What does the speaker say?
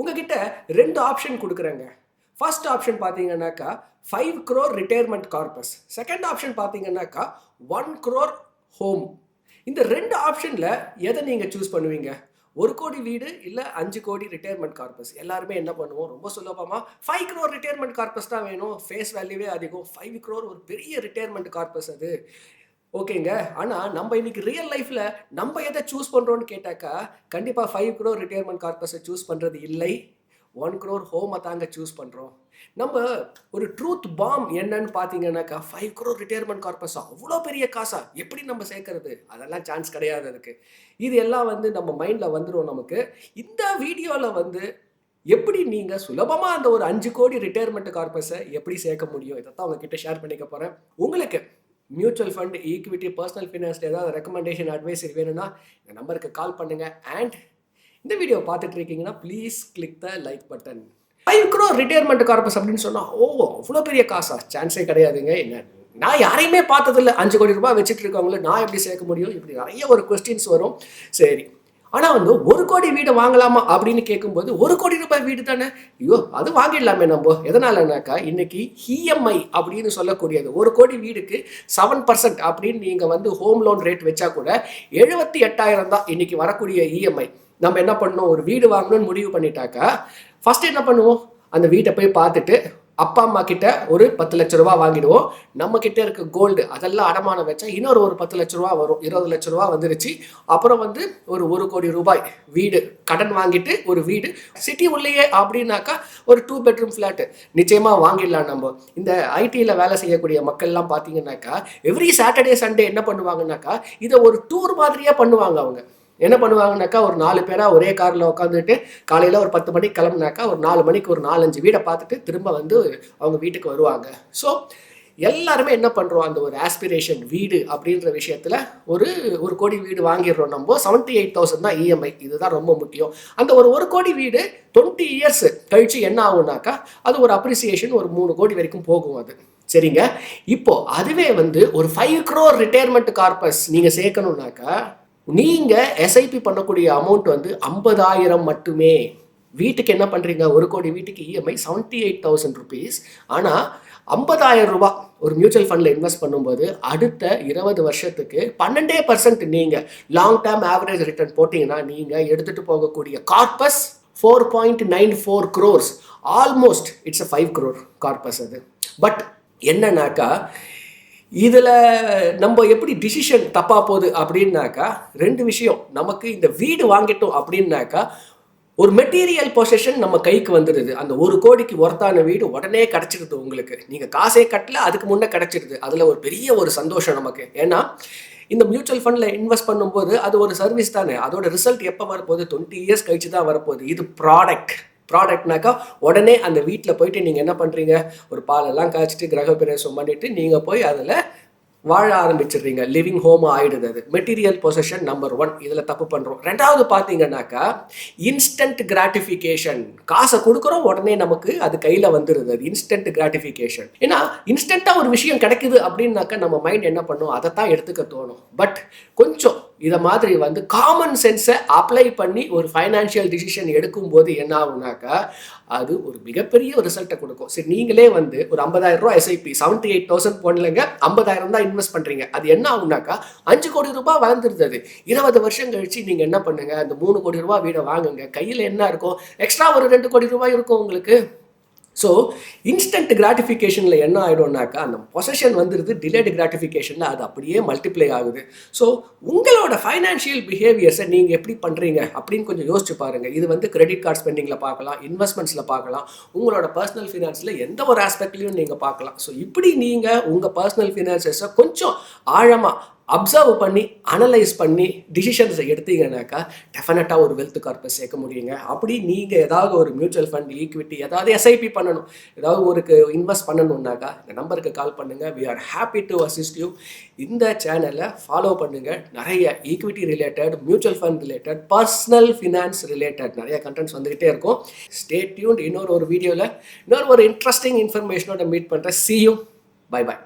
உங்ககிட்ட 2 option குடுக்குறேங்க. First option பார்த்தீங்கன்னாக்கா 5 crore retirement corpus. Second option பார்த்தீங்கன்னாக்கா 1 crore ஹோம். இந்த 2 ஆப்ஷன்ல எத நீங்க சூஸ் பண்ணுவீங்க? 1 கோடி வீடு இல்ல 5 கோடி ரிட்டயர்மென்ட் கார்பஸ். எல்லாருமே என்ன பண்ணுவோம்? ரொம்ப சுலபமா 5 crore ரிட்டயர்மென்ட் கார்பஸ் தான் வேணும். ஃபேஸ் வேல்யூவே அதிகம். 5 crore ஒரு பெரிய ரிட்டயர்மென்ட் கார்பஸ் அது. ஓகேங்க. ஆனா நம்ம இன்னைக்கு ரியல் லைஃப்ல நம்ம எத சூஸ் பண்றோம்னு கேட்டாக்கா, கண்டிப்பா 5 crore ரிட்டயர்மென்ட் கார்பஸ சூஸ் பண்றது இல்லை. 1 crore ஹோம தாங்க சூஸ் பண்றோம். நம்ம ஒரு ட்ரூத் பாம் என்னன்னு பார்த்தீங்கன்னாக்கா, 5 crore ரிட்டயர்மென்ட் கார்பஸா? அவ்ளோ பெரிய காசா? எப்படி நம்ம சேர்க்கறது? அதெல்லாம் சான்ஸ் கிடையாது அதுக்கு. இது எல்லாம் நம்ம மைண்ட்ல வந்துரும் நமக்கு. இந்த வீடியோல எப்படி நீங்க சுலபமா அந்த ஒரு 5 கோடி ரிட்டயர்மென்ட் கார்பஸ எப்படி சேர்க்க முடியும்? இதத்தான் உங்ககிட்ட ஷேர் பண்ணிக்க போறேன். உங்களுக்கு மியூச்சுவல் ஃபண்ட், ஈக்விட்டி, பர்சனல் ஃபினான்ஸ்ல ஏதாவது ரெக்கமெண்டேஷன், அட்வைஸ் வேணும்னா இந்த நம்பருக்கு கால் பண்ணுங்க. அண்ட் இந்த வீடியோ பார்த்துட்டு இருக்கீங்கன்னா please click the like button. 5 crore retirement corpus அப்படின்னு சொன்னா, ஓ அவ்வளோ பெரிய காசா? சான்ஸே கிடையாதுங்க. என்ன, நான் யாரையுமே பார்த்ததில்ல 5 கோடி ரூபாய் வச்சுட்டு இருக்கவங்கள நான் எப்படி சேர்க்க முடியும்? இப்படி நிறைய ஒரு கொஸ்டின்ஸ் வரும். சரி, ஆனால் 1 கோடி வீடு வாங்கலாமா அப்படின்னு கேட்கும்போது, 1 கோடி ரூபாய் வீடு தானே, ஐயோ அது வாங்கிடலாமே நம்ம. எதனாலனாக்கா இன்னைக்கு இஎம்ஐ அப்படின்னு சொல்லக்கூடியது 1 கோடி வீடுக்கு 7% அப்படின்னு நீங்கள் ஹோம் லோன் ரேட் வச்சா கூட 78,000 தான் இன்னைக்கு வரக்கூடிய இஎம்ஐ. நம்ம என்ன பண்ணணும்? ஒரு வீடு வாங்கணும்னு முடிவு பண்ணிட்டாக்கா ஃபர்ஸ்ட் என்ன பண்ணுவோம்? அந்த வீட்டை போய் பார்த்துட்டு அப்பா அம்மா கிட்ட ஒரு 10 லட்ச ரூபா வாங்கிடுவோம். நம்ம கிட்ட இருக்க கோல்டு அதெல்லாம் அடமானம் வச்சா இன்னொரு 10 லட்ச ரூபா வரும். 20 லட்ச ரூபா வந்துருச்சு. அப்புறம் ஒரு 1 கோடி ரூபாய் வீடு கடன் வாங்கிட்டு ஒரு வீடு சிட்டி உள்ளேயே அப்படின்னாக்கா ஒரு 2 bedroom ஃபிளாட் நிச்சயமா வாங்கிடலாம் நம்ம. இந்த ஐடியில் வேலை செய்யக்கூடிய மக்கள்லாம் பார்த்தீங்கன்னாக்கா எவ்ரி சாட்டர்டே சண்டே என்ன பண்ணுவாங்கன்னாக்கா இதை ஒரு டூர் மாதிரியே பண்ணுவாங்க. அவங்க என்ன பண்ணுவாங்கனாக்கா ஒரு 4 பேரா ஒரே காரில் உட்காந்துட்டு காலையில் ஒரு 10 மணிக்கு கிளம்புனாக்கா ஒரு 4 மணிக்கு ஒரு 4-5 வீடை பார்த்துட்டு திரும்ப அவங்க வீட்டுக்கு வருவாங்க. ஸோ எல்லாருமே என்ன பண்ணுறோம்? அந்த ஒரு ஆஸ்பிரேஷன் வீடு அப்படின்ற விஷயத்தில் ஒரு கோடி வீடு வாங்கிடுறோம் நம்ம. 78,000 தான் இஎம்ஐ. இதுதான் ரொம்ப முக்கியம். அந்த ஒரு கோடி வீடு 20 years கழிச்சு என்ன ஆகுனாக்கா அது ஒரு அப்ரிசியேஷன் ஒரு 3 கோடி வரைக்கும் போகும் அது. சரிங்க. இப்போ அதுவே ஒரு 5 crore ரிட்டயர்மெண்ட் கார்பஸ் நீங்கள் சேர்க்கணுன்னாக்கா நீங்கள் எஸ்ஐபி பண்ணக்கூடிய அமௌண்ட் 50,000 மட்டுமே. வீட்டுக்கு என்ன பண்ணுறீங்க? 1 கோடி வீட்டுக்கு இஎம்ஐ 78,000 rupees. ஆனால் 50,000 ரூபாய் ஒரு மியூச்சுவல் ஃபண்டில் இன்வெஸ்ட் பண்ணும்போது அடுத்த 20 வருஷத்துக்கு 12% நீங்கள் லாங் டேர்ம் ஆவரேஜ் ரிட்டர்ன் போட்டிங்கன்னா நீங்கள் எடுத்துகிட்டு போகக்கூடிய corpus 4.94 crores. Almost it's a 5 crore corpus அது. பட் என்னன்னாக்கா இதில் நம்ம எப்படி டிசிஷன் தப்பாக போகுது அப்படின்னாக்கா 2 விஷயம். நமக்கு இந்த வீடு வாங்கிட்டோம் அப்படின்னாக்கா ஒரு மெட்டீரியல் பொசிஷன் நம்ம கைக்கு வந்துடுது. அந்த 1 கோடிக்கு ஒர்த்தான வீடு உடனே கிடச்சிடுது உங்களுக்கு. நீங்கள் காசே கட்டல, அதுக்கு முன்னே கிடச்சிடுது. அதில் ஒரு பெரிய ஒரு சந்தோஷம் நமக்கு. ஏன்னா இந்த மியூச்சுவல் ஃபண்டில் இன்வெஸ்ட் பண்ணும்போது அது ஒரு சர்வீஸ் தானே. அதோட ரிசல்ட் எப்போ வரப்போகுது? 20 years கழிச்சு தான் வரப்போகுது. இது ப்ராடக்ட்னாக்கா உடனே அந்த வீட்டில் போயிட்டு நீங்கள் என்ன பண்ணுறீங்க? ஒரு பாலெல்லாம் காய்ச்சிட்டு கிரகப்பிரவேசம் பண்ணிவிட்டு நீங்கள் போய் அதில் வாழ ஆரம்பிச்சிடுறீங்க. லிவிங் ஹோம் ஆகிடுது. அது மெட்டீரியல் பொசிஷன் நம்பர் 1. இதில் தப்பு பண்ணுறோம். 2வது பார்த்தீங்கன்னாக்கா இன்ஸ்டன்ட் கிராட்டிஃபிகேஷன். காசை கொடுக்குறோம், உடனே நமக்கு அது கையில் வந்துடுது. அது இன்ஸ்டன்ட் கிராட்டிஃபிகேஷன். ஏன்னா இன்ஸ்டண்ட்டாக ஒரு விஷயம் கிடைக்குது அப்படின்னாக்கா நம்ம மைண்ட் என்ன பண்ணும்? அதை தான் எடுத்துக்க தோணும். பட் கொஞ்சம் இதை மாதிரி காமன் சென்ஸை அப்ளை பண்ணி ஒரு ஃபைனான்ஷியல் டிசிஷன் எடுக்கும்போது என்ன ஆகுனாக்கா அது ஒரு மிகப்பெரிய ஒரு ரிசல்ட்டை கொடுக்கும். சரி, நீங்களே ஒரு 50,000 ரூபா எஸ்ஐபி 78,000 போடலைங்க, 50,000 தான் இன்வெஸ்ட் பண்ணுறீங்க. அது என்ன ஆகுனாக்கா 5 கோடி ரூபாய் வளர்ந்துருது. 20 வருஷம் கழிச்சு நீங்கள் என்ன பண்ணுங்க? அந்த 3 கோடி ரூபாய் வீடை வாங்குங்க. கையில் என்ன இருக்கும்? எக்ஸ்ட்ரா ஒரு 2 கோடி ரூபாய் இருக்கும் உங்களுக்கு. ஸோ இன்ஸ்டன்ட் கிராட்டிஃபிகேஷனில் என்ன ஆகிடும்னாக்கா அந்த பொசஷன் டிலேடு கிராட்டிஃபிகேஷனில் அது அப்படியே மல்டிப்ளை ஆகுது. ஸோ உங்களோட ஃபைனான்ஷியல் பிஹேவியர்ஸை நீங்கள் எப்படி பண்ணுறீங்க அப்படின்னு கொஞ்சம் யோசிச்சு பாருங்கள். இது கிரெடிட் கார்டு ஸ்பெண்டிங்கில் பார்க்கலாம், இன்வெஸ்ட்மெண்ட்ஸில் பார்க்கலாம், உங்களோட பர்சனல் ஃபினான்ஸில் எந்த ஒரு ஆஸ்பெக்ட்லையும் நீங்கள் பார்க்கலாம். ஸோ இப்படி நீங்கள் உங்கள் பர்சனல் ஃபினான்சஸை கொஞ்சம் ஆழமாக அப்சர்வ் பண்ணி அனலைஸ் பண்ணி டிசிஷன்ஸை எடுத்தீங்கன்னாக்கா டெஃபினட்டாக ஒரு வெல்த் கார்பஸ் சேர்க்க முடியுங்க. அப்படி நீங்கள் ஏதாவது ஒரு மியூச்சுவல் ஃபண்ட், ஈக்விட்டி, ஏதாவது எஸ்ஐபி பண்ணணும், ஏதாவது ஒரு இன்வெஸ்ட் பண்ணணுன்னாக்கா இந்த நம்பருக்கு கால் பண்ணுங்கள். We are happy to assist you. இந்த சேனலை ஃபாலோ பண்ணுங்கள். நிறைய equity related, mutual fund related, personal finance related நிறைய கண்டென்ட்ஸ் வந்துகிட்டே இருக்கும். Stay tuned. இன்னொரு வீடியோவில் இன்னொரு இன்ட்ரெஸ்டிங் இன்ஃபர்மேஷனோட மீட் பண்ணுறேன். See you. Bye bye.